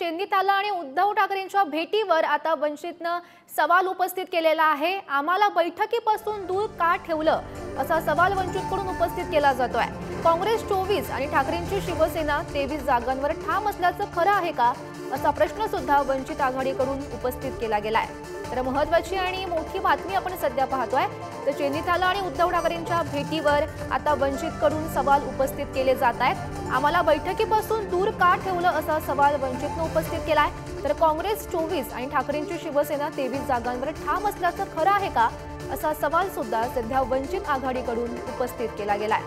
चेन्नईत आला आणि उद्धव ठाकरेंच्या भेटीवर आता वंचितनं सवाल उपस्थित केलेला आहे। आम्हाला बैठकीपासून दूर का ठेवलं असा सवाल वंचितकडून उपस्थित केला जातोय। काँग्रेस 24 आणि ठाकरेंची शिवसेना 23 जागांवर ठाम असल्याचं खरं आहे का असा प्रश्न सुद्धा वंचित आघाडीकडून उपस्थित केला गेलाय। तर महत्त्वाची आणि मोठी बातमी आपण सध्या पाहतोय तर चेन्नईत आला आणि उद्धव ठाकरेंच्या भेटीवर आता वंचितकडून सवाल उपस्थित केले जात आहेत। आम्हाला बैठकीपासून दूर का ठेवलं असा सवाल वंचितनं उपस्थित केलाय। तर काँग्रेस 24 आणि ठाकरेंची शिवसेना 23 जागांवर ठाम असल्याचं खरं आहे का असा सवाल सुद्धा सध्या वंचित आघाडीकडून उपस्थित केला गेलाय।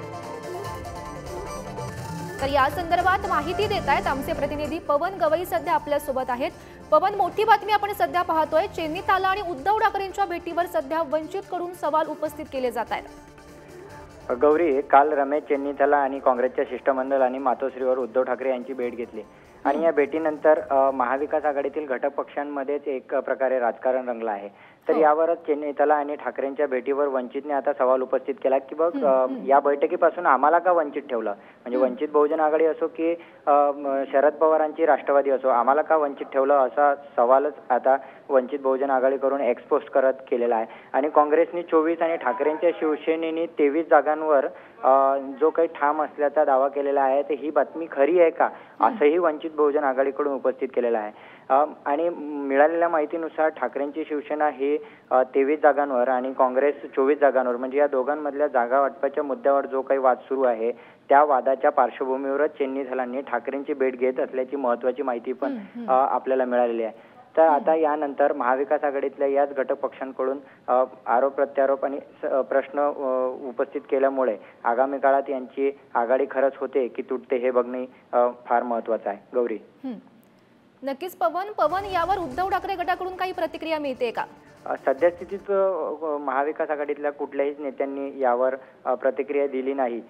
तर या संदर्भात माहिती देत आहेत आमचे प्रतिनिधी पवन गवई सध्या आपल्या सोबत आहेत। पवन, मोठी बातमी आपण सध्या पाहतोय चेन्नईत आला आणि उद्धव ठाकरेंच्या भेटीवर सध्या वंचितकडून सवाल उपस्थित केले जात आहेत। गौरी, काल रमेश चेन्नईत आला आणि काँग्रेसच्या शिष्टमंडळाने मातोश्रीवर उद्धव ठाकरे यांची भेट घेतली आणि या भेटीनंतर महाविकास आघाडीतील घटक पक्षांमध्येच एक प्रकारे राजकारण रंगलं आहे। तर यावरच चेन्नईत आला आणि ठाकरेंच्या भेटीवर वंचितने आता सवाल उपस्थित केला की बघ या बैठकीपासून आम्हाला का वंचित ठेवलं, म्हणजे वंचित बहुजन आघाडी असो की शरद पवारांची राष्ट्रवादी असो, आम्हाला का वंचित ठेवलं असा सवालच आता वंचित बहुजन आघाडीकडून एक्सपोज करत केलेला आहे। आणि काँग्रेसने 24 आणि ठाकरेंच्या शिवसेनेने 23 जागांवर जो काही ठाम असल्याचा दावा केलेला आहे तर ही बातमी खरी आहे का असंही वंचित बहुजन आघाडीकडून उपस्थित केलेलं आहे। आणि मिळालेल्या माहितीनुसार ठाकरेंची शिवसेना ही 23 जागांवर आणि काँग्रेस 24 जागांवर, म्हणजे या दोघांमधल्या जागा वाटपाच्या मुद्द्यावर जो काही वाद सुरू आहे त्या वादाच्या पार्श्वभूमीवरच चेन्नईत ठाकरेंची भेट घेत असल्याची महत्त्वाची माहिती पण आपल्याला मिळालेली आहे। तर आता यानंतर महाविकास आघाडीतल्या याच घटक पक्षांकडून आरोप प्रत्यारोप आणि प्रश्न उपस्थित केल्यामुळे आगामी काळात यांची आघाडी खरंच होते की तुटते हे बघणे फार महत्त्वाचं आहे। गौरी, नक्कीच पवन, यावर उद्धव ठाकरे गटाकडून काही प्रतिक्रिया मिळते का? सध्या स्थितीत महाविकास आघाडीतल्या कुठल्याही नेत्यांनी यावर प्रतिक्रिया दिली नाही।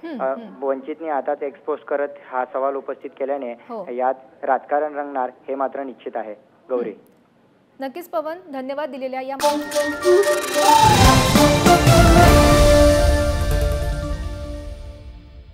वंचितने आताच एक्सपोज करत हा सवाल उपस्थित केल्याने यात राजकारण रंगणार हे मात्र निश्चित आहे। गौरी, नक्कीच पवन, धन्यवाद दिलेल्या या